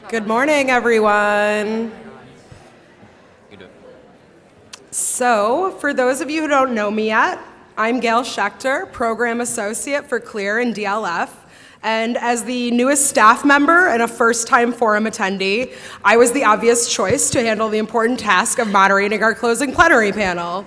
Good morning, everyone. So, for those of you who don't know me yet, I'm Gail Schechter, Program Associate for CLEAR and DLF. And as the newest staff member and a first-time forum attendee, I was the obvious choice to handle the important task of moderating our closing plenary panel.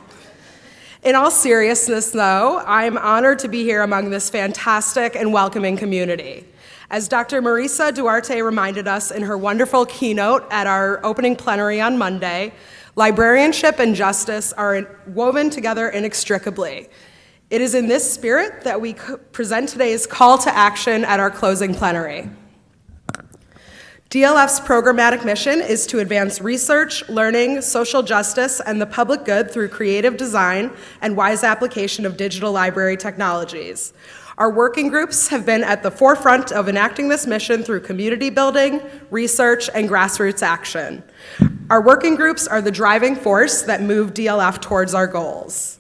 In all seriousness, though, I'm honored to be here among this fantastic and welcoming community. As Dr. Marisa Duarte reminded us in her wonderful keynote at our opening plenary on Monday, librarianship and justice are woven together inextricably. It is in this spirit that we present today's call to action at our closing plenary. DLF's programmatic mission is to advance research, learning, social justice, and the public good through creative design and wise application of digital library technologies. Our working groups have been at the forefront of enacting this mission through community building, research, and grassroots action. Our working groups are the driving force that move DLF towards our goals.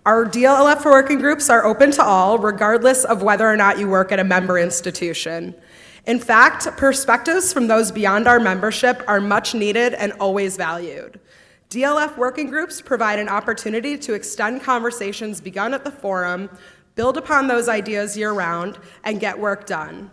Our DLF working groups are open to all, regardless of whether or not you work at a member institution. In fact, perspectives from those beyond our membership are much needed and always valued. DLF working groups provide an opportunity to extend conversations begun at the forum, build upon those ideas year-round, and get work done.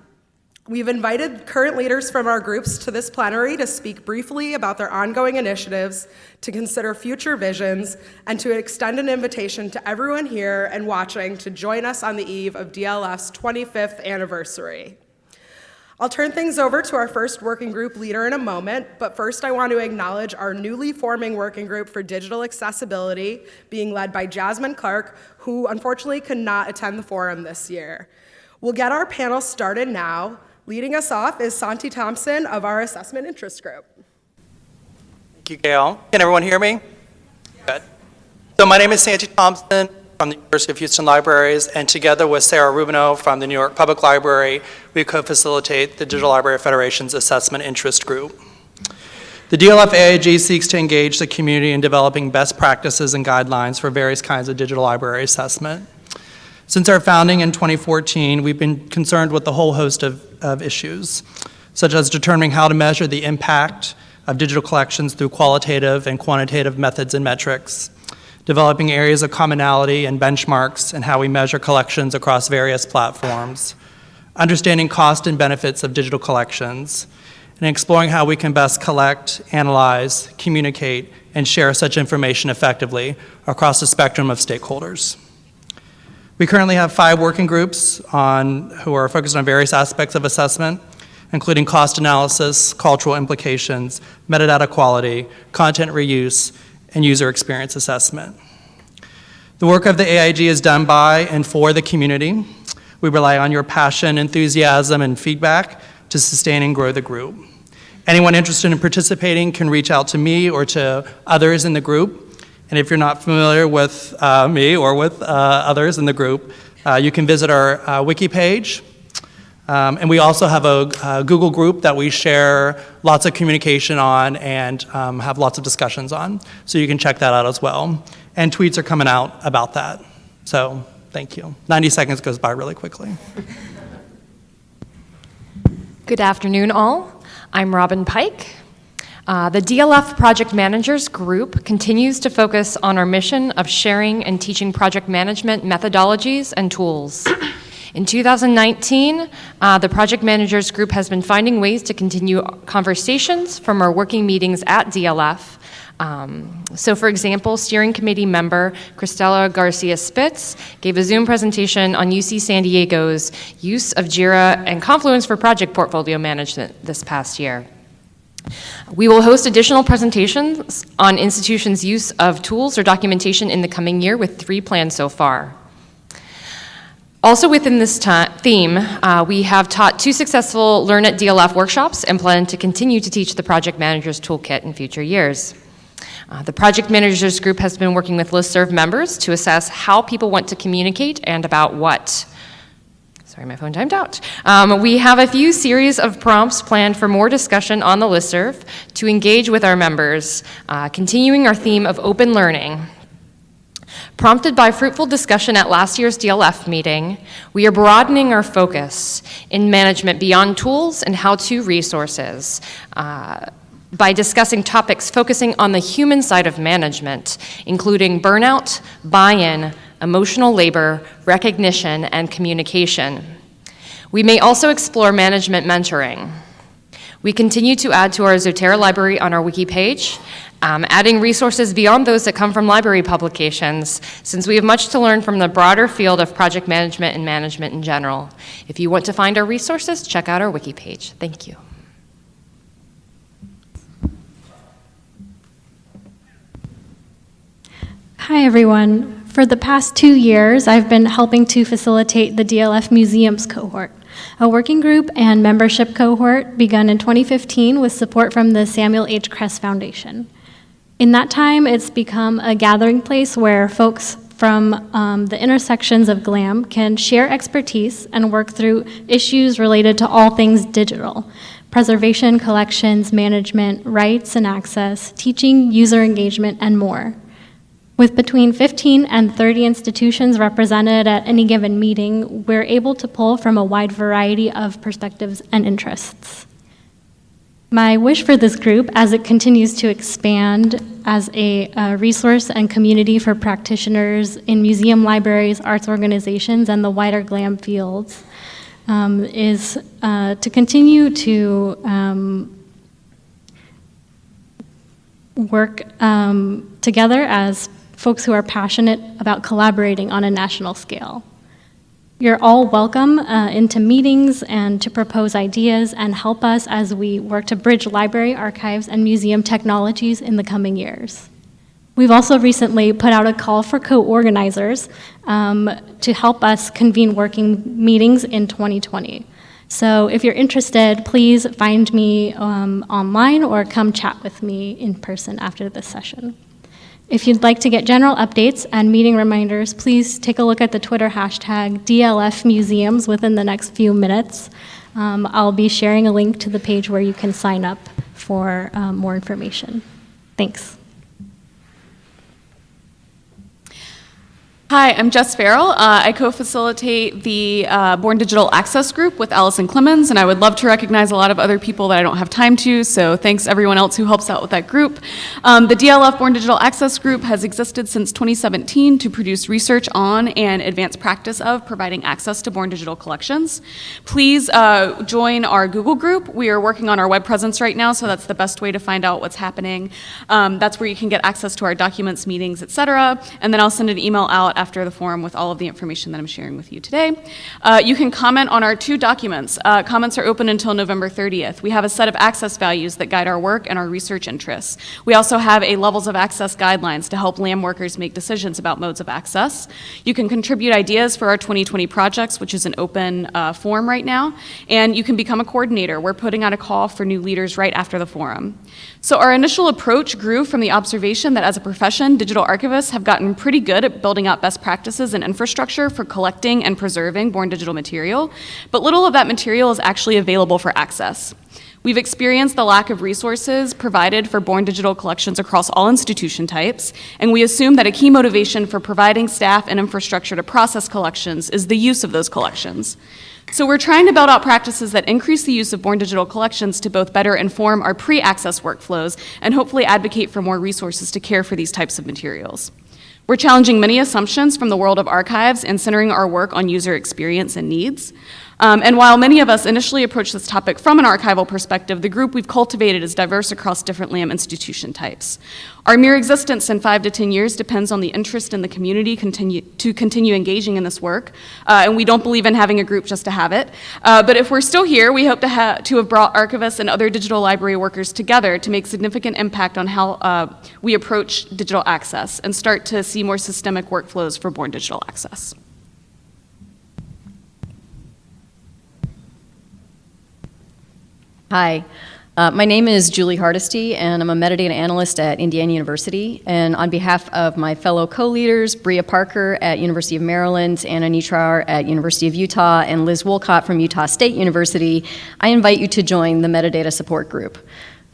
We've invited current leaders from our groups to this plenary to speak briefly about their ongoing initiatives, to consider future visions, and to extend an invitation to everyone here and watching to join us on the eve of DLF's 25th anniversary. I'll turn things over to our first working group leader in a moment, but first I want to acknowledge our newly forming working group for digital accessibility, being led by Jasmine Clark, who unfortunately could not attend the forum this year. We'll get our panel started now. Leading us off is Santi Thompson of our Assessment Interest Group. Thank you, Gail. Can everyone hear me? Good. So my name is Santi Thompson from the University of Houston Libraries, and together with Sarah Rubino from the New York Public Library, we co-facilitate the Digital Library Federation's Assessment Interest Group. The DLFaig seeks to engage the community in developing best practices and guidelines for various kinds of digital library assessment. Since our founding in 2014, we've been concerned with a whole host of issues, such as determining how to measure the impact of digital collections through qualitative and quantitative methods and metrics, developing areas of commonality and benchmarks and how we measure collections across various platforms, understanding cost and benefits of digital collections, and exploring how we can best collect, analyze, communicate, and share such information effectively across the spectrum of stakeholders. We currently have 5 working groups who are focused on various aspects of assessment, including cost analysis, cultural implications, metadata quality, content reuse, and user experience assessment. The work of the AIG is done by and for the community. We rely on your passion, enthusiasm, and feedback to sustain and grow the group. Anyone interested in participating can reach out to me or to others in the group. And if you're not familiar with me or with others in the group, you can visit our wiki page. And we also have a Google group that we share lots of communication on and have lots of discussions on. So you can check that out as well. And tweets are coming out about that. So thank you. 90 seconds goes by really quickly. Good afternoon, all. I'm Robin Pike. The DLF Project Managers Group continues to focus on our mission of sharing and teaching project management methodologies and tools. In 2019, the Project Managers Group has been finding ways to continue conversations from our working meetings at DLF. So for example, steering committee member Cristela Garcia Spitz gave a Zoom presentation on UC San Diego's use of Jira and Confluence for project portfolio management this past year. We will host additional presentations on institutions' use of tools or documentation in the coming year, with 3 planned so far. Also within this theme, we have taught 2 successful Learn at DLF workshops and plan to continue to teach the Project Managers Toolkit in future years. The Project Managers Group has been working with listserv members to assess how people want to communicate and about what. Sorry, my phone timed out. We have a few series of prompts planned for more discussion on the listserv to engage with our members, continuing our theme of open learning. Prompted by fruitful discussion at last year's DLF meeting, we are broadening our focus in management beyond tools and how-to resources by discussing topics focusing on the human side of management, including burnout, buy-in, emotional labor, recognition, and communication. We may also explore management mentoring. We continue to add to our Zotero library on our wiki page, adding resources beyond those that come from library publications, since we have much to learn from the broader field of project management and management in general. If you want to find our resources, check out our wiki page. Thank you. Hi, everyone. For the past 2 years, I've been helping to facilitate the DLF Museums Cohort, a working group and membership cohort begun in 2015 with support from the Samuel H. Kress Foundation. In that time, it's become a gathering place where folks from the intersections of GLAM can share expertise and work through issues related to all things digital: preservation, collections, management, rights and access, teaching, user engagement, and more. With between 15 and 30 institutions represented at any given meeting, we're able to pull from a wide variety of perspectives and interests. My wish for this group, as it continues to expand as a resource and community for practitioners in museum, libraries, arts organizations, and the wider GLAM fields, is to continue to work together as folks who are passionate about collaborating on a national scale. You're all welcome into meetings and to propose ideas and help us as we work to bridge library, archives, and museum technologies in the coming years. We've also recently put out a call for co-organizers to help us convene working meetings in 2020. So if you're interested, please find me online or come chat with me in person after this session. If you'd like to get general updates and meeting reminders, please take a look at the Twitter hashtag DLFmuseums within the next few minutes. I'll be sharing a link to the page where you can sign up for more information. Thanks. Hi, I'm Jess Farrell. I co-facilitate the Born Digital Access Group with Allison Clemens, and I would love to recognize a lot of other people that I don't have time to, so thanks everyone else who helps out with that group. The DLF Born Digital Access Group has existed since 2017 to produce research on and advance practice of providing access to born digital collections. Please join our Google group. We are working on our web presence right now, so that's the best way to find out what's happening. That's where you can get access to our documents, meetings, etc., and then I'll send an email out after the forum with all of the information that I'm sharing with you today. You can comment on our 2 documents. Comments are open until November 30th. We have a set of access values that guide our work and our research interests. We also have a levels of access guidelines to help LAM workers make decisions about modes of access. You can contribute ideas for our 2020 projects, which is an open forum right now, and you can become a coordinator. We're putting out a call for new leaders right after the forum. So our initial approach grew from the observation that as a profession, digital archivists have gotten pretty good at building out best practices and infrastructure for collecting and preserving born digital material, but little of that material is actually available for access. We've experienced the lack of resources provided for born digital collections across all institution types, and we assume that a key motivation for providing staff and infrastructure to process collections is the use of those collections. So we're trying to build out practices that increase the use of born digital collections to both better inform our pre-access workflows and hopefully advocate for more resources to care for these types of materials. We're challenging many assumptions from the world of archives and centering our work on user experience and needs. And while many of us initially approached this topic from an archival perspective, the group we've cultivated is diverse across different LAM institution types. Our mere existence in 5 to 10 years depends on the interest in the community to continue engaging in this work, and we don't believe in having a group just to have it. But if we're still here, we hope to have brought archivists and other digital library workers together to make significant impact on how we approach digital access and start to see more systemic workflows for born digital access. Hi, my name is Julie Hardesty, and I'm a metadata analyst at Indiana University. And on behalf of my fellow co-leaders, Bria Parker at University of Maryland, Anna Neutrar at University of Utah, and Liz Wolcott from Utah State University, I invite you to join the Metadata Support Group.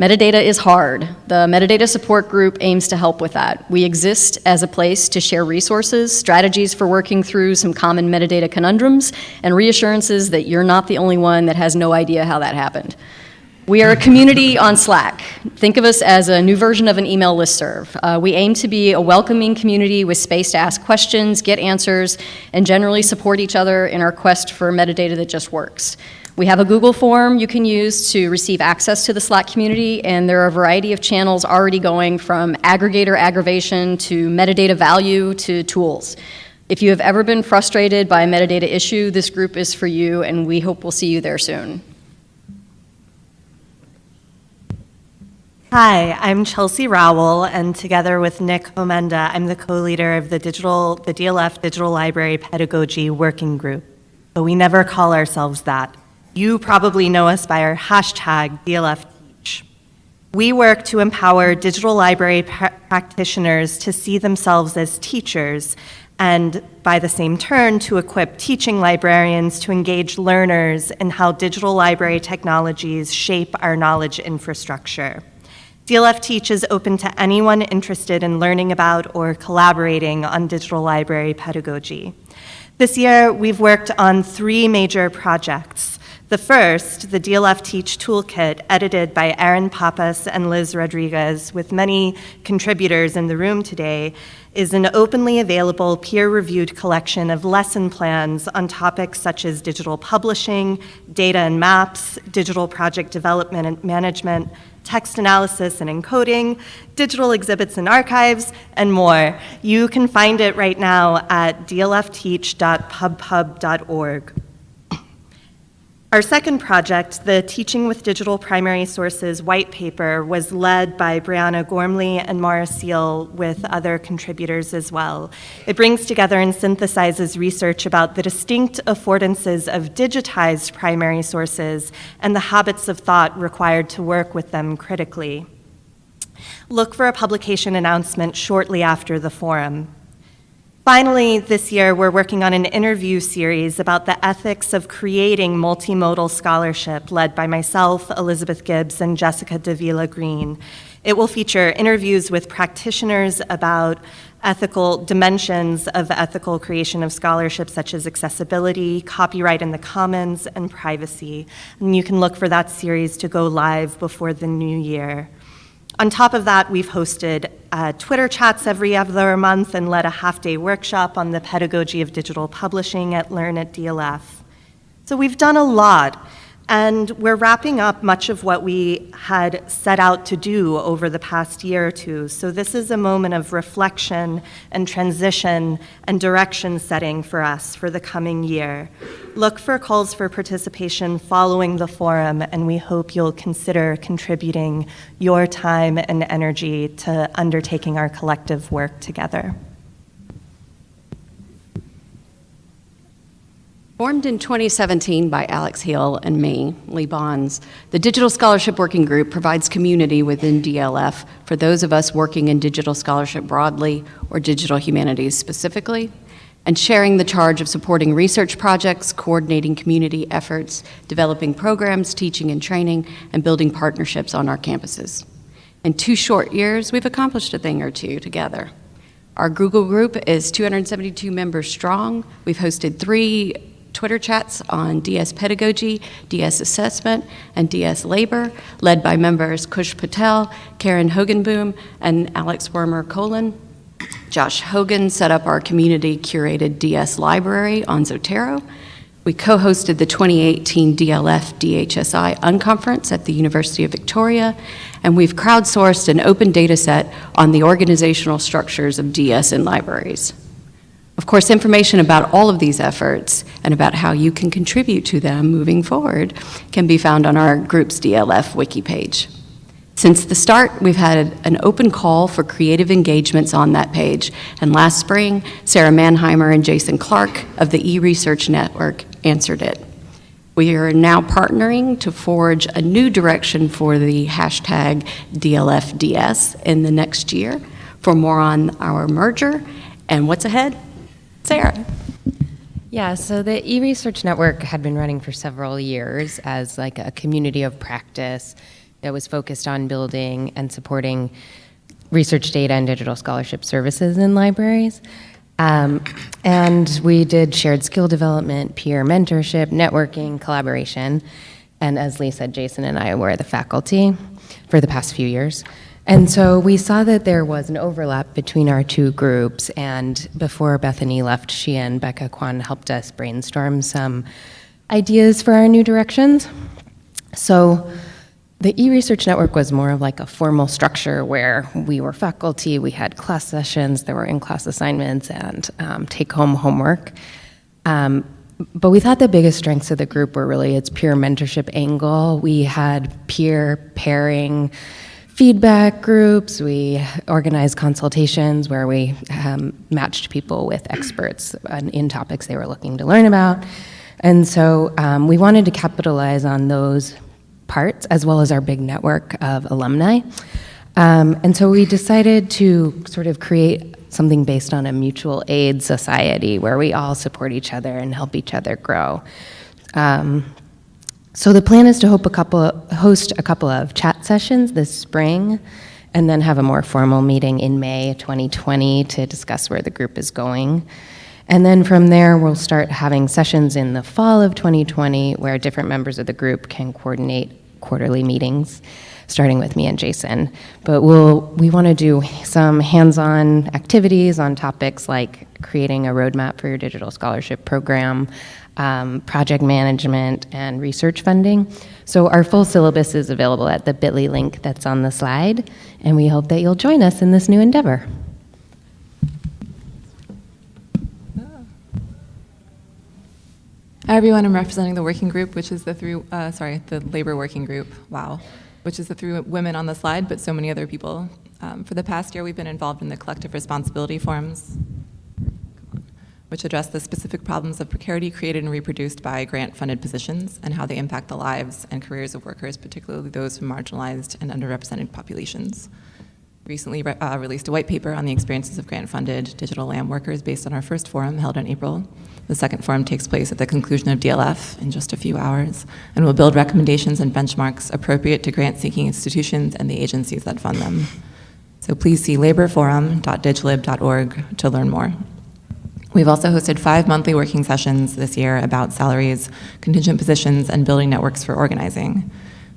Metadata is hard. The Metadata Support Group aims to help with that. We exist as a place to share resources, strategies for working through some common metadata conundrums, and reassurances that you're not the only one that has no idea how that happened. We are a community on Slack. Think of us as a new version of an email listserv. We aim to be a welcoming community with space to ask questions, get answers, and generally support each other in our quest for metadata that just works. We have a Google form you can use to receive access to the Slack community, and there are a variety of channels already going from aggregator aggravation to metadata value to tools. If you have ever been frustrated by a metadata issue, this group is for you, and we hope we'll see you there soon. Hi, I'm Chelsea Rowell, and together with Nick Omenda, I'm the co-leader of the DLF Digital Library Pedagogy Working Group, but we never call ourselves that. You probably know us by our hashtag DLFteach. We work to empower digital library practitioners to see themselves as teachers, and by the same turn, to equip teaching librarians to engage learners in how digital library technologies shape our knowledge infrastructure. DLFteach is open to anyone interested in learning about or collaborating on digital library pedagogy. This year, we've worked on 3 major projects. The first, the DLFteach Toolkit, edited by Erin Pappas and Liz Rodriguez, with many contributors in the room today, is an openly available peer-reviewed collection of lesson plans on topics such as digital publishing, data and maps, digital project development and management, text analysis and encoding, digital exhibits and archives, and more. You can find it right now at dlfteach.pubpub.org. Our second project, the Teaching with Digital Primary Sources white paper, was led by Brianna Gormley and Mara Seal with other contributors as well. It brings together and synthesizes research about the distinct affordances of digitized primary sources and the habits of thought required to work with them critically. Look for a publication announcement shortly after the forum. Finally, this year, we're working on an interview series about the ethics of creating multimodal scholarship led by myself, Elizabeth Gibbs, and Jessica Davila Green. It will feature interviews with practitioners about ethical dimensions of ethical creation of scholarship, such as accessibility, copyright in the commons, and privacy. And you can look for that series to go live before the new year. On top of that, we've hosted Twitter chats every other month and led a half-day workshop on the pedagogy of digital publishing at Learn at DLF. So we've done a lot, and we're wrapping up much of what we had set out to do over the past year or two. So this is a moment of reflection and transition and direction setting for us for the coming year. Look for calls for participation following the forum, and we hope you'll consider contributing your time and energy to undertaking our collective work together. Formed in 2017 by Alex Hill and me, Lee Bonds, the Digital Scholarship Working Group provides community within DLF for those of us working in digital scholarship broadly or digital humanities specifically, and sharing the charge of supporting research projects, coordinating community efforts, developing programs, teaching and training, and building partnerships on our campuses. In 2 short years, we've accomplished a thing or two together. Our Google group is 272 members strong. We've hosted 3 Twitter chats on DS Pedagogy, DS Assessment, and DS Labor, led by members Kush Patel, Karen Hogenboom, and Alex Wormer-Colin. Josh Hogan set up our community-curated DS Library on Zotero. We co-hosted the 2018 DLF DHSI Unconference at the University of Victoria, and we've crowdsourced an open data set on the organizational structures of DS in libraries. Of course, information about all of these efforts and about how you can contribute to them moving forward can be found on our group's DLF wiki page. Since the start, we've had an open call for creative engagements on that page, and last spring, Sarah Mannheimer and Jason Clark of the eResearch Network answered it. We are now partnering to forge a new direction for the hashtag DLFds in the next year. For more on our merger and what's ahead, Sarah. Yeah, so the eResearch Network had been running for several years as like a community of practice that was focused on building and supporting research data and digital scholarship services in libraries. And we did shared skill development, peer mentorship, networking, collaboration. And as Lee said, Jason and I were the faculty for the past few years. And so we saw that there was an overlap between our two groups, and before Bethany left, she and Becca Kwan helped us brainstorm some ideas for our new directions. So the e-research network was more of like a formal structure where we were faculty, we had class sessions, there were in-class assignments and take-home homework. But we thought the biggest strengths of the group were really its peer mentorship angle. We had peer pairing feedback groups, we organized consultations where we matched people with experts in topics they were looking to learn about. And so we wanted to capitalize on those parts as well as our big network of alumni. And so we decided to sort of create something based on a mutual aid society where we all support each other and help each other grow. So the plan is to host a couple of chat sessions this spring, and then have a more formal meeting in May 2020 to discuss where the group is going. And then from there, we'll start having sessions in the fall of 2020 where different members of the group can coordinate quarterly meetings, starting with me and Jason. But we want to do some hands-on activities on topics like creating a roadmap for your digital scholarship program, project management, and research funding. So our full syllabus is available at the bit.ly link that's on the slide, and we hope that you'll join us in this new endeavor. Hi everyone, I'm representing the working group, which is the labor working group, which is the three women on the slide, but so many other people. For the past year, we've been involved in the collective responsibility forums, which address the specific problems of precarity created and reproduced by grant-funded positions and how they impact the lives and careers of workers, particularly those from marginalized and underrepresented populations. Recently released a white paper on the experiences of grant-funded digital LAM workers based on our first forum held in April. The second forum takes place at the conclusion of DLF in just a few hours, and will build recommendations and benchmarks appropriate to grant-seeking institutions and the agencies that fund them. So please see laborforum.digilib.org to learn more. We've also hosted 5 monthly working sessions this year about salaries, contingent positions, and building networks for organizing.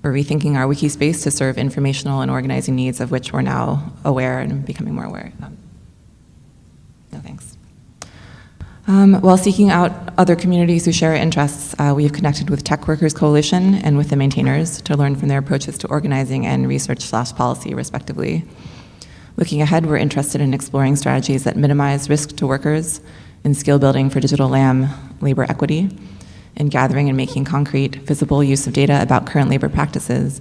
We're rethinking our wiki space to serve informational and organizing needs of which we're now aware and becoming more aware. No thanks. While seeking out other communities who share our interests, we have connected with Tech Workers Coalition and with the maintainers to learn from their approaches to organizing and research/policy, respectively. Looking ahead, we're interested in exploring strategies that minimize risk to workers in skill building for digital LAM labor equity, in gathering and making concrete, visible use of data about current labor practices,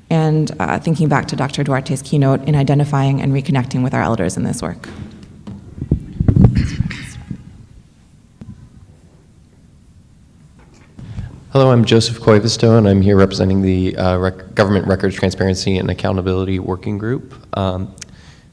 and thinking back to Dr. Duarte's keynote in identifying and reconnecting with our elders in this work. Hello, I'm Joseph Koivisto, and I'm here representing the Government Records Transparency and Accountability Working Group.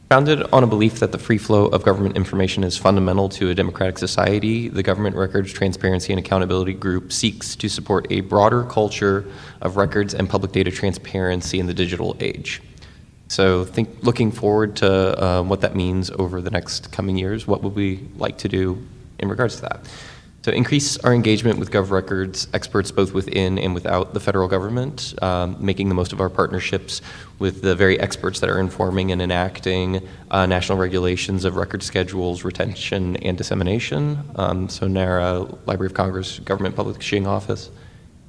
Founded on a belief that the free flow of government information is fundamental to a democratic society, the Government Records Transparency and Accountability Group seeks to support a broader culture of records and public data transparency in the digital age. So looking forward to what that means over the next coming years, what would we like to do in regards to that? So increase our engagement with GovRecords experts both within and without the federal government, making the most of our partnerships with the very experts that are informing and enacting national regulations of record schedules, retention, and dissemination. So NARA, Library of Congress, Government Publishing Office.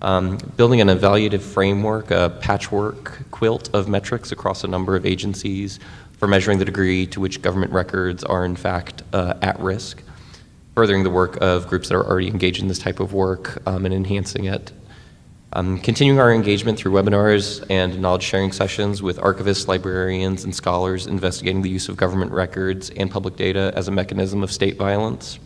Building an evaluative framework, a patchwork quilt of metrics across a number of agencies for measuring the degree to which government records are in fact at risk. Furthering the work of groups that are already engaged in this type of work and enhancing it. Continuing our engagement through webinars and knowledge sharing sessions with archivists, librarians, and scholars investigating the use of government records and public data as a mechanism of state violence.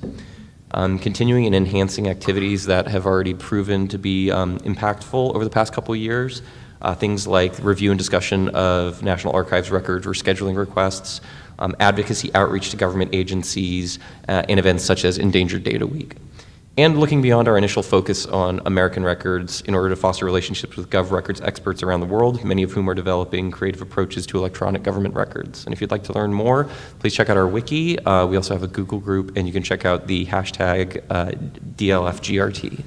Continuing and enhancing activities that have already proven to be impactful over the past couple of years. Things like review and discussion of National Archives records or scheduling requests, advocacy outreach to government agencies, and events such as Endangered Data Week. and looking beyond our initial focus on American records in order to foster relationships with Gov records experts around the world, many of whom are developing creative approaches to electronic government records. And if you'd like to learn more, please check out our wiki. We also have a Google group, and you can check out the hashtag DLFgrt.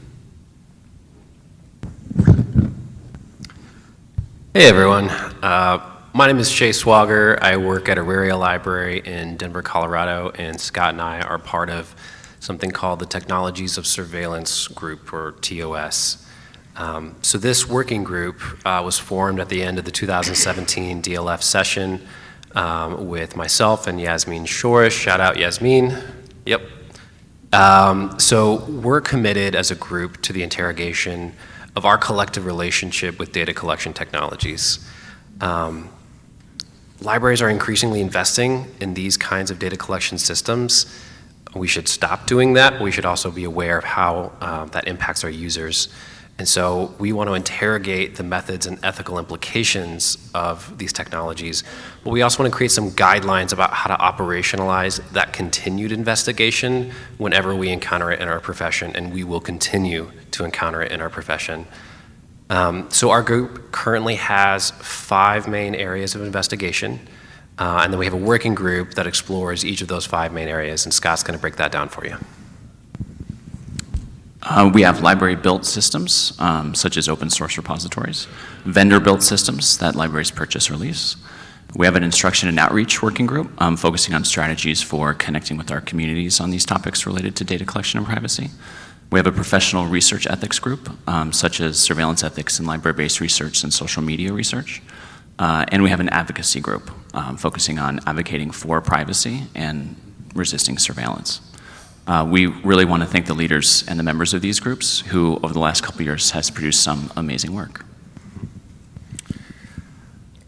Hey everyone, my name is Shay Swager. I work at Auraria Library in Denver, Colorado, and Scott and I are part of something called the Technologies of Surveillance Group, or TOS. So this working group was formed at the end of the 2017 DLF session with myself and Yasmin Shorish. Shout out Yasmin. Yep. So we're committed as a group to the interrogation of our collective relationship with data collection technologies. Libraries are increasingly investing in these kinds of data collection systems. We should stop doing that. We should also be aware of how that impacts our users. And so we want to interrogate the methods and ethical implications of these technologies, but we also want to create some guidelines about how to operationalize that continued investigation whenever we encounter it in our profession, and we will continue to encounter it in our profession. So our group currently has 5 main areas of investigation, and then we have a working group that explores each of those 5 main areas, and Scott's going to break that down for you. We have library-built systems, such as open source repositories, vendor-built systems that libraries purchase or lease. We have an instruction and outreach working group focusing on strategies for connecting with our communities on these topics related to data collection and privacy. We have a professional research ethics group, such as surveillance ethics and library-based research and social media research. And we have an advocacy group focusing on advocating for privacy and resisting surveillance. We really want to thank the leaders and the members of these groups who, over the last couple of years, has produced some amazing work.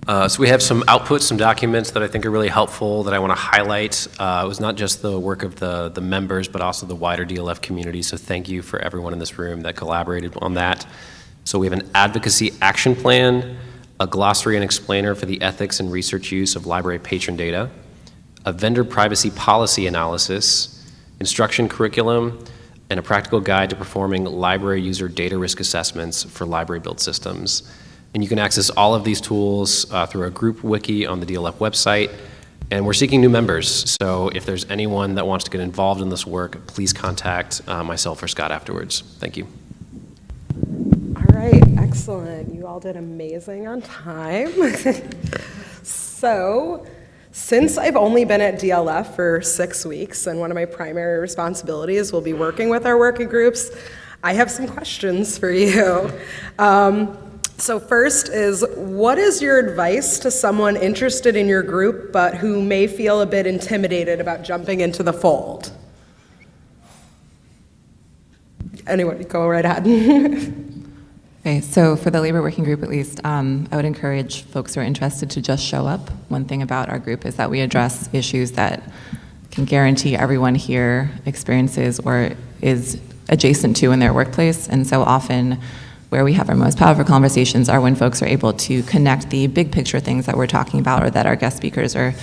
So we have some outputs, some documents that I think are really helpful that I want to highlight. It was not just the work of the members, but also the wider DLF community. So thank you for everyone in this room that collaborated on that. So we have an advocacy action plan, a glossary and explainer for the ethics and research use of library patron data, a vendor privacy policy analysis, instruction curriculum, and a practical guide to performing library user data risk assessments for library-built systems. And you can access all of these tools through a group wiki on the DLF website. And we're seeking new members, so if there's anyone that wants to get involved in this work, please contact myself or Scott afterwards. Thank you. All right, excellent. You all did amazing on time. So, since I've only been at DLF for 6 weeks, and one of my primary responsibilities will be working with our working groups, I have some questions for you. So first is, what is your advice to someone interested in your group, but who may feel a bit intimidated about jumping into the fold? Anyone, go right ahead. Okay, so for the labor working group at least, I would encourage folks who are interested to just show up. One thing about our group is that we address issues that can guarantee everyone here experiences or is adjacent to in their workplace, and so often where we have our most powerful conversations are when folks are able to connect the big picture things that we're talking about or that our guest speakers or,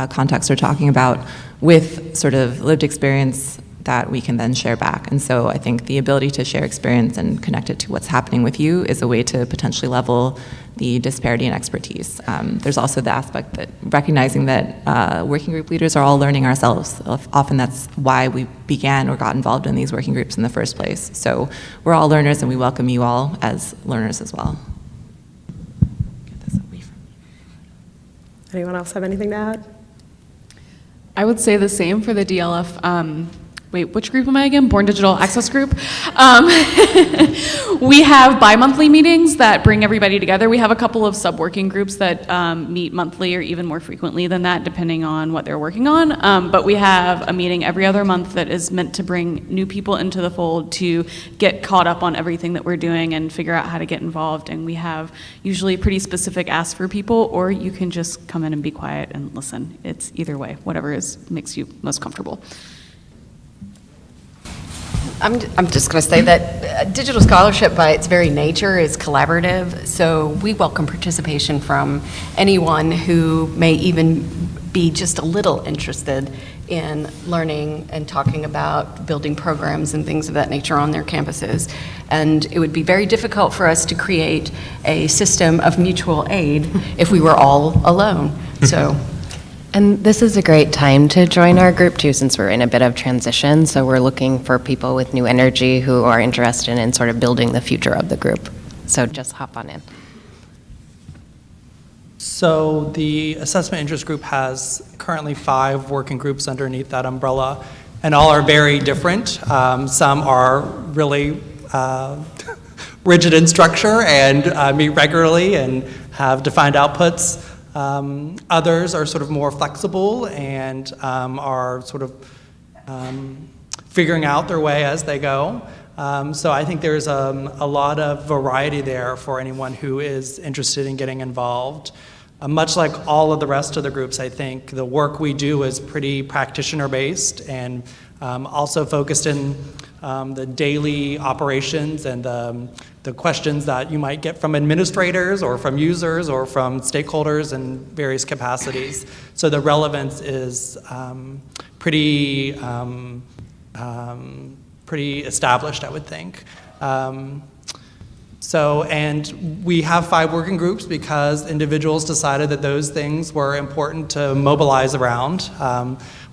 contexts are talking about with sort of lived experience that we can then share back. And so I think the ability to share experience and connect it to what's happening with you is a way to potentially level the disparity in expertise. There's also the aspect that recognizing that working group leaders are all learning ourselves. Often that's why we began or got involved in these working groups in the first place. So we're all learners and we welcome you all as learners as well. Anyone else have anything to add? I would say the same for the DLF. Wait, which group am I again? Born Digital Access Group. We have bi-monthly meetings that bring everybody together. We have a couple of sub-working groups that meet monthly or even more frequently than that, depending on what they're working on. But we have a meeting every other month that is meant to bring new people into the fold to get caught up on everything that we're doing and figure out how to get involved. And we have usually pretty specific asks for people, or you can just come in and be quiet and listen. It's either way, whatever makes you most comfortable. I'm just going to say that digital scholarship by its very nature is collaborative, so we welcome participation from anyone who may even be just a little interested in learning and talking about building programs and things of that nature on their campuses. And it would be very difficult for us to create a system of mutual aid if we were all alone. So. And this is a great time to join our group too, since we're in a bit of transition. So we're looking for people with new energy who are interested in sort of building the future of the group. So just hop on in. So the assessment interest group has currently 5 working groups underneath that umbrella, and all are very different. Some are really rigid in structure and meet regularly and have defined outputs. Others are sort of more flexible and are sort of figuring out their way as they go. So I think there's a lot of variety there for anyone who is interested in getting involved. Much like all of the rest of the groups, I think the work we do is pretty practitioner-based and also focused in the daily operations and the questions that you might get from administrators or from users or from stakeholders in various capacities. So the relevance is pretty established, I would think. And we have 5 working groups because individuals decided that those things were important to mobilize around.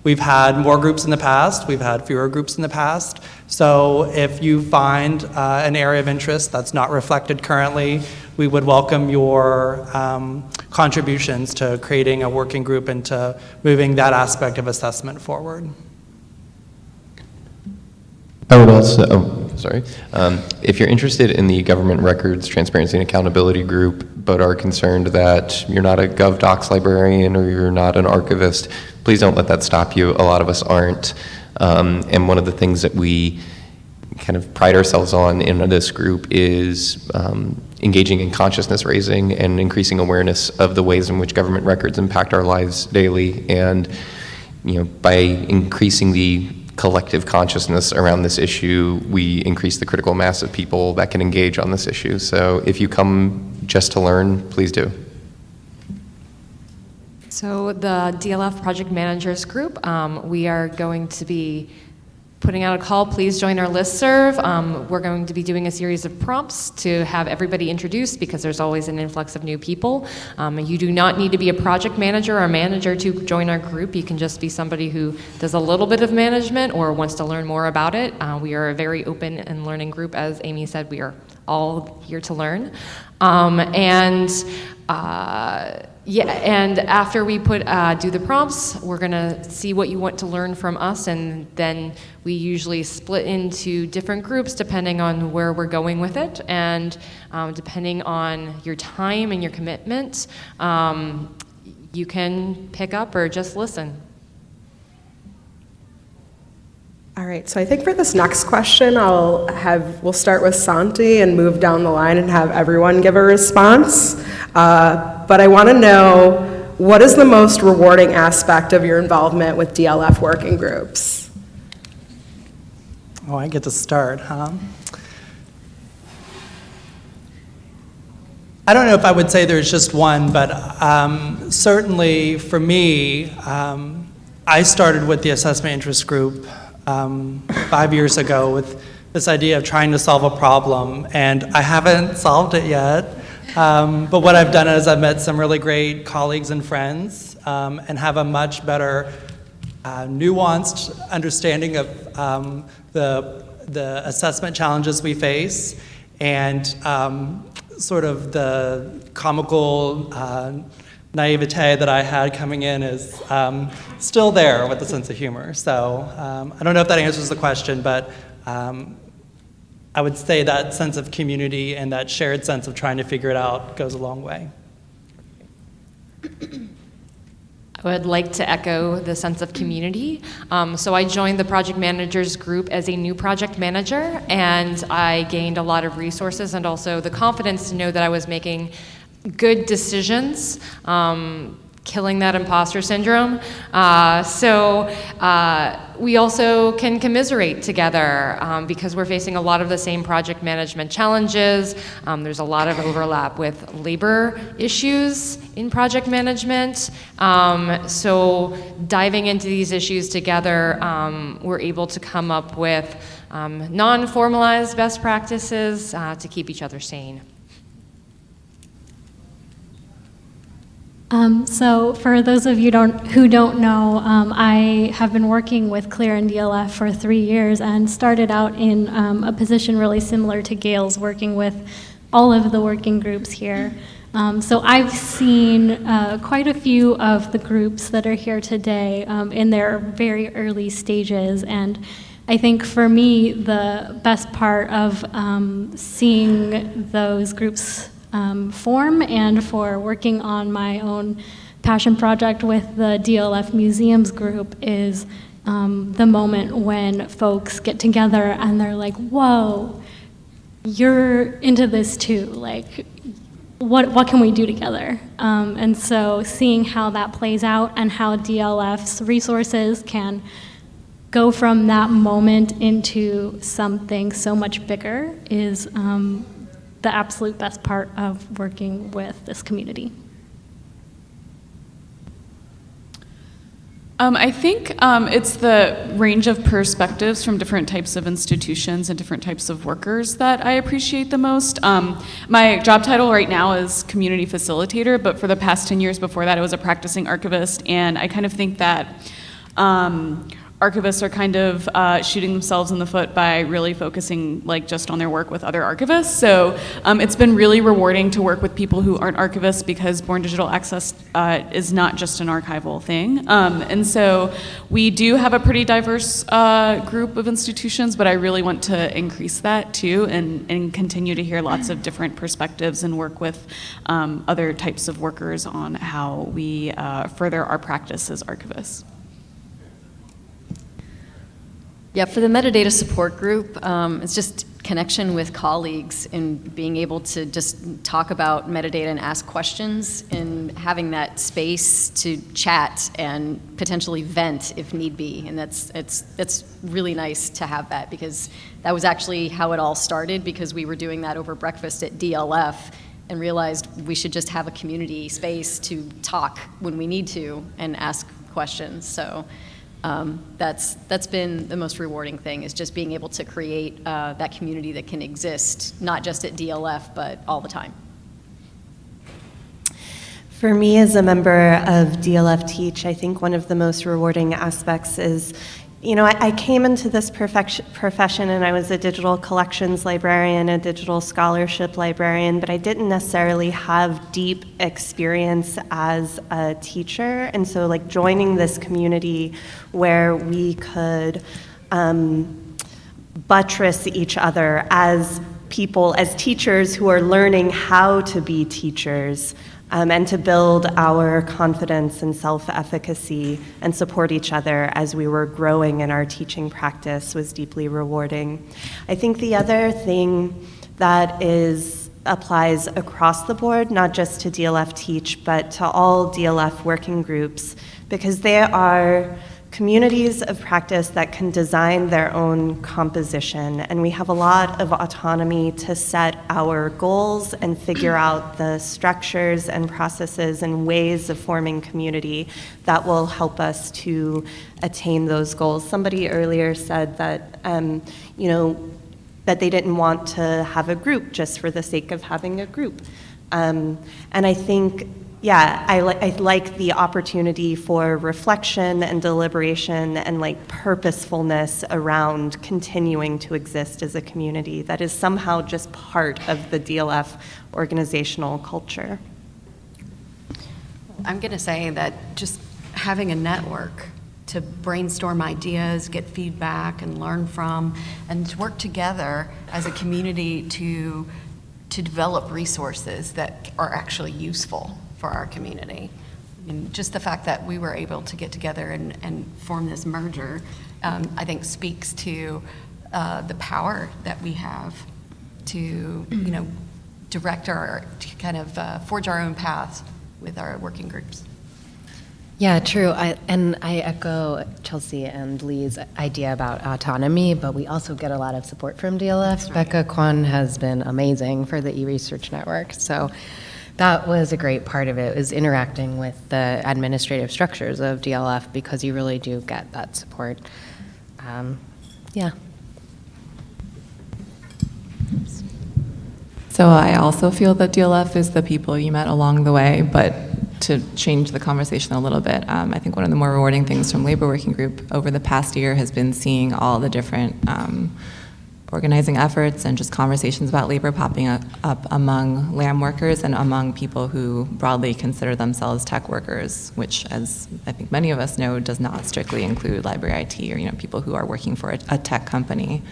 We've had more groups in the past, we've had fewer groups in the past. So if you find an area of interest that's not reflected currently, we would welcome your contributions to creating a working group and to moving that aspect of assessment forward. I would also, if you're interested in the Government Records Transparency and Accountability Group, but are concerned that you're not a GovDocs librarian or you're not an archivist, please don't let that stop you. A lot of us aren't. And one of the things that we kind of pride ourselves on in this group is engaging in consciousness raising and increasing awareness of the ways in which government records impact our lives daily. And by increasing the collective consciousness around this issue, we increase the critical mass of people that can engage on this issue. So if you come just to learn, please do. So the DLF Project Managers Group, we are going to be putting out a call. Please join our listserv. We're going to be doing a series of prompts to have everybody introduced because there's always an influx of new people. You do not need to be a project manager or manager to join our group. You can just be somebody who does a little bit of management or wants to learn more about it. We are a very open and learning group. As Amy said, we are all here to learn. And after we do the prompts, we're going to see what you want to learn from us, and then we usually split into different groups depending on where we're going with it, and depending on your time and your commitment, you can pick up or just listen. All right, so I think for this next question, we'll start with Santi and move down the line and have everyone give a response. But I want to know, what is the most rewarding aspect of your involvement with DLF working groups? Oh, I get to start, huh? I don't know if I would say there's just one, but certainly for me, I started with the assessment interest group 5 years ago with this idea of trying to solve a problem, and I haven't solved it yet. But what I've done is I've met some really great colleagues and friends and have a much better nuanced understanding of the assessment challenges we face, and sort of the comical naivete that I had coming in is still there with a sense of humor. So I don't know if that answers the question, but I would say that sense of community and that shared sense of trying to figure it out goes a long way. I would like to echo the sense of community. So I joined the project managers group as a new project manager, and I gained a lot of resources and also the confidence to know that I was making good decisions killing that imposter syndrome. We also can commiserate together because we're facing a lot of the same project management challenges. There's a lot of overlap with labor issues in project management. So diving into these issues together, we're able to come up with non-formalized best practices to keep each other sane. So for those of you who don't know, I have been working with Clear and DLF for 3 years and started out in a position really similar to Gail's, working with all of the working groups here. So I've seen quite a few of the groups that are here today in their very early stages, and I think for me the best part of seeing those groups form and for working on my own passion project with the DLF Museums group is the moment when folks get together and they're like, whoa, you're into this too, like, what can we do together? And so seeing how that plays out and how DLF's resources can go from that moment into something so much bigger is the absolute best part of working with this community. I think it's the range of perspectives from different types of institutions and different types of workers that I appreciate the most. My job title right now is community facilitator, but for the past 10 years before that, I was a practicing archivist, and I kind of think that archivists are kind of shooting themselves in the foot by really focusing like just on their work with other archivists. So it's been really rewarding to work with people who aren't archivists because Born Digital Access is not just an archival thing. And so we do have a pretty diverse group of institutions, but I really want to increase that too and continue to hear lots of different perspectives and work with other types of workers on how we further our practice as archivists. Yeah, for the metadata support group, it's just connection with colleagues and being able to just talk about metadata and ask questions and having that space to chat and potentially vent if need be. And it's really nice to have that because that was actually how it all started because we were doing that over breakfast at DLF and realized we should just have a community space to talk when we need to and ask questions. So. That's been the most rewarding thing is just being able to create that community that can exist, not just at DLF, but all the time. For me as a member of DLFteach, I think one of the most rewarding aspects is, you know, I came into this profession and I was a digital collections librarian, a digital scholarship librarian, but I didn't necessarily have deep experience as a teacher. And so like joining this community where we could buttress each other as people, as teachers who are learning how to be teachers, and to build our confidence and self-efficacy and support each other as we were growing in our teaching practice was deeply rewarding. I think the other thing that applies across the board, not just to DLFteach, but to all DLF working groups, because they are communities of practice that can design their own composition, and we have a lot of autonomy to set our goals and figure out the structures and processes and ways of forming community that will help us to attain those goals. Somebody earlier said that, you know, that they didn't want to have a group just for the sake of having a group. And I think, yeah, I like the opportunity for reflection and deliberation and like purposefulness around continuing to exist as a community that is somehow just part of the DLF organizational culture. I'm going to say that just having a network to brainstorm ideas, get feedback, and learn from, and to work together as a community to develop resources that are actually useful for our community. I mean, just the fact that we were able to get together and form this merger, I think speaks to the power that we have to, you know, direct to kind of forge our own paths with our working groups. Yeah, true. I echo Chelsea and Lee's idea about autonomy, but we also get a lot of support from DLF. Becca Kwan has been amazing for the eResearch Network. So that was a great part of it, was interacting with the administrative structures of DLF, because you really do get that support. Yeah. So I also feel that DLF is the people you met along the way, but to change the conversation a little bit, I think one of the more rewarding things from Labor Working Group over the past year has been seeing all the different organizing efforts and just conversations about labor popping up among LAM workers and among people who broadly consider themselves tech workers, which, as I think many of us know, does not strictly include library IT or people who are working for a tech company.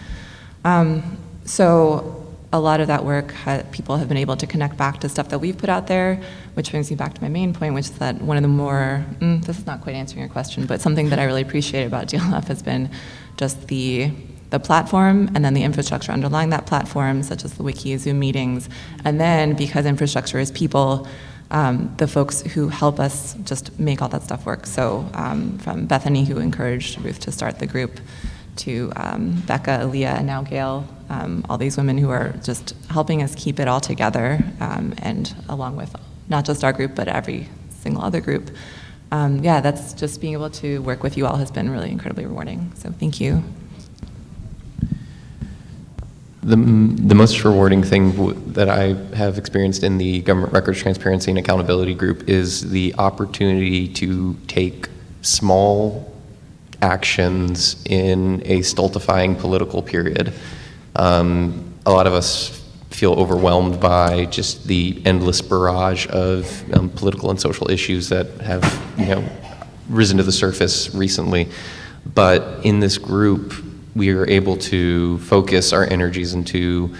So a lot of that work, people have been able to connect back to stuff that we've put out there, which brings me back to my main point, which is that one of the more, this is not quite answering your question, but something that I really appreciate about DLF has been just the platform and then the infrastructure underlying that platform, such as the wiki, Zoom meetings, and then because infrastructure is people, the folks who help us just make all that stuff work. So from Bethany, who encouraged Ruth to start the group, to Becca, Aaliyah, and now Gail, all these women who are just helping us keep it all together, and along with not just our group, but every single other group. Yeah, that's just being able to work with you all has been really incredibly rewarding. So thank you. The most rewarding thing that I have experienced in the Government Records Transparency and Accountability Group is the opportunity to take small actions in a stultifying political period. A lot of us feel overwhelmed by just the endless barrage of political and social issues that have, risen to the surface recently. But in this group, we are able to focus our energies into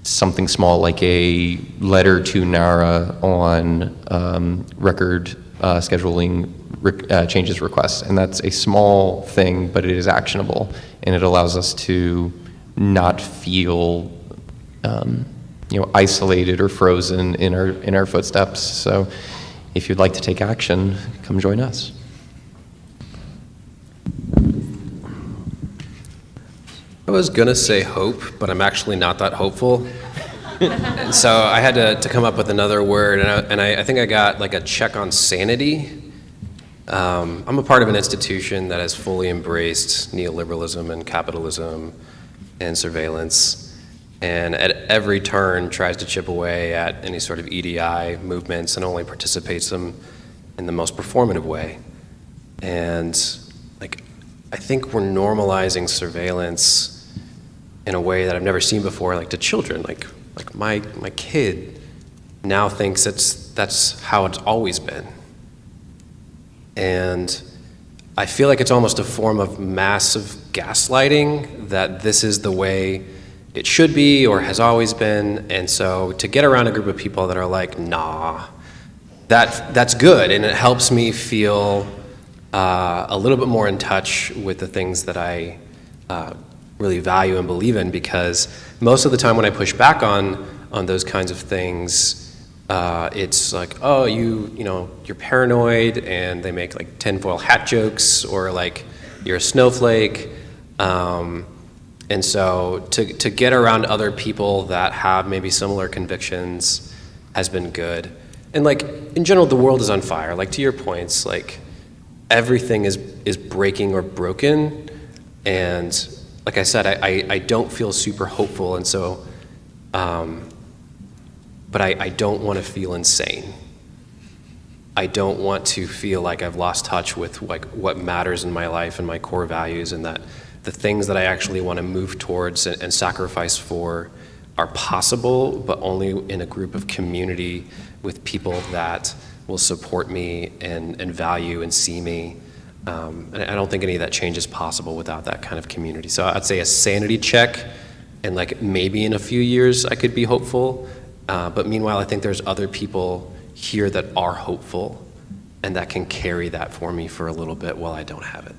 something small, like a letter to NARA on record scheduling changes requests. And that's a small thing, but it is actionable, and it allows us to not feel isolated or frozen in our footsteps. So if you'd like to take action, come join us. I was going to say hope, but I'm actually not that hopeful. And so I had to come up with another word, and I think I got like a check on sanity. I'm a part of an institution that has fully embraced neoliberalism and capitalism and surveillance, and at every turn tries to chip away at any sort of EDI movements and only participates in the most performative way. And I think we're normalizing surveillance in a way that I've never seen before, to children. Like my kid now thinks that's how it's always been. And I feel like it's almost a form of massive gaslighting, that this is the way it should be or has always been. And so to get around a group of people that are like, nah, that's good, and it helps me feel a little bit more in touch with the things that I really value and believe in, because most of the time when I push back on those kinds of things, it's like, oh, you're paranoid, and they make tinfoil hat jokes, or you're a snowflake. And so to get around other people that have maybe similar convictions has been good. And in general, the world is on fire. To your points, everything is breaking or broken. And like I said, I don't feel super hopeful, and so, but I don't want to feel insane. I don't want to feel like I've lost touch with what matters in my life and my core values, and that the things that I actually want to move towards and sacrifice for are possible, but only in a group of community with people that will support me and value and see me. And I don't think any of that change is possible without that kind of community. So I'd say a sanity check, and maybe in a few years I could be hopeful. But meanwhile, I think there's other people here that are hopeful and that can carry that for me for a little bit while I don't have it.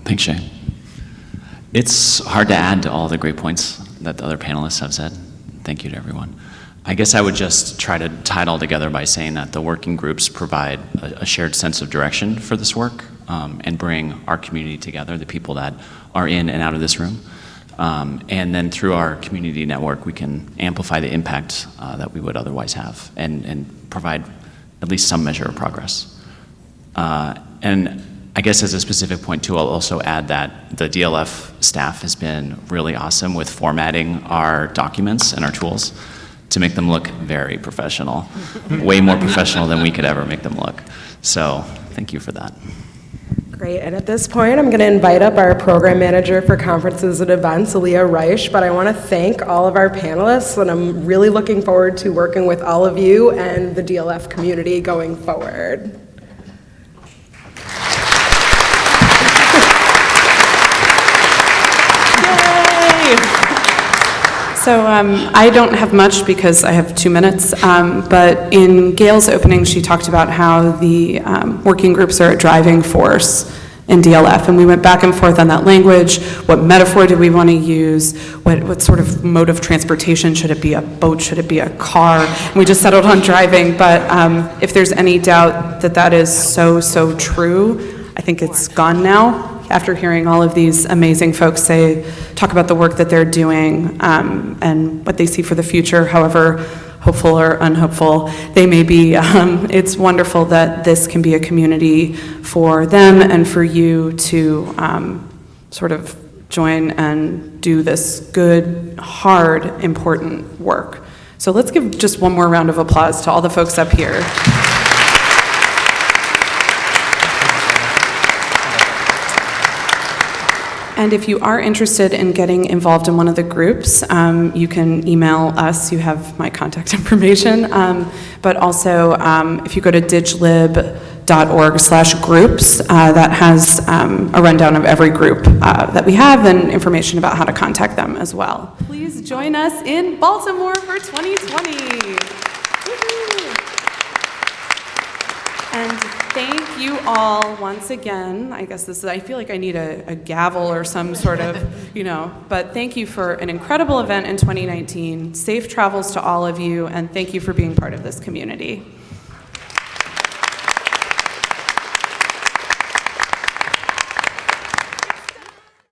Thanks, Shay. It's hard to add to all the great points that the other panelists have said. Thank you to everyone. I guess I would just try to tie it all together by saying that the working groups provide a shared sense of direction for this work and bring our community together, the people that are in and out of this room. And then through our community network, we can amplify the impact that we would otherwise have and provide at least some measure of progress. And I guess as a specific point too, I'll also add that the DLF staff has been really awesome with formatting our documents and our tools to make them look very professional, way more professional than we could ever make them look. So thank you for that. Great, and at this point, I'm going to invite up our program manager for conferences and events, Aaliyah Reich, but I want to thank all of our panelists, and I'm really looking forward to working with all of you and the DLF community going forward. So I don't have much because I have 2 minutes, but in Gail's opening, she talked about how the working groups are a driving force in DLF, and we went back and forth on that language. What metaphor do we want to use? What sort of mode of transportation? Should it be a boat? Should it be a car? And we just settled on driving, but if there's any doubt that that is so true, I think it's gone now. After hearing all of these amazing folks talk about the work that they're doing and what they see for the future, however hopeful or unhopeful they may be, it's wonderful that this can be a community for them and for you to sort of join and do this good, hard, important work. So let's give just one more round of applause to all the folks up here. And if you are interested in getting involved in one of the groups, you can email us. You have my contact information. But also, if you go to diglib.org/groups, that has a rundown of every group that we have and information about how to contact them as well. Please join us in Baltimore for 2020. And thank you all once again. I guess I feel like I need a gavel or some sort of, but thank you for an incredible event in 2019. Safe travels to all of you, and thank you for being part of this community.